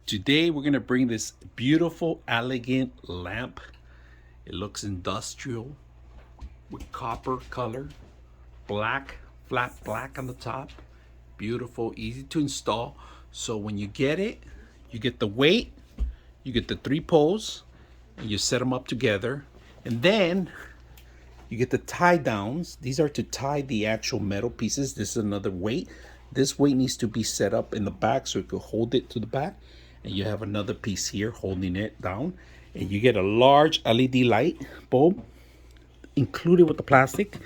Today we're going to bring this beautiful, elegant lamp. It looks industrial with copper color, black, flat black on the top. Beautiful, easy to install. So when you get it, you get the weight, you get the 3 poles, and you set them up together. And then you get the tie downs. These are to tie the actual metal pieces. This is another weight. This weight needs to be set up in the back so it could hold it to the back. And you have another piece here holding it down. And you get a large LED light bulb included with the plastic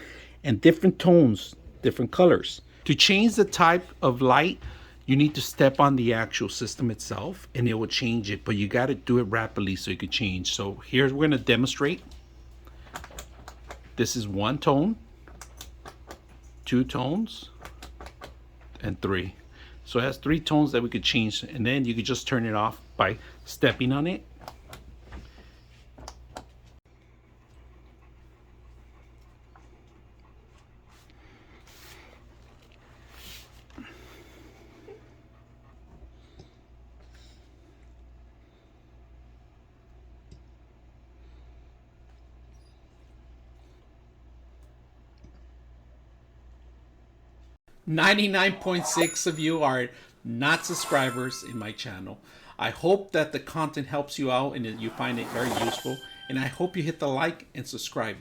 and different tones, different colors. To change the type of light, you need to step on the actual system itself and it will change it, but you got to do it rapidly so you can change. So here's, we're going to demonstrate. This is 1 tone, 2 tones, and 3. So it has 3 tones that we could change, and then you could just turn it off by stepping on it. .6 of you are not subscribers in my channel. I hope that the content helps you out and that you find it very useful. And I hope you hit the like and subscribe.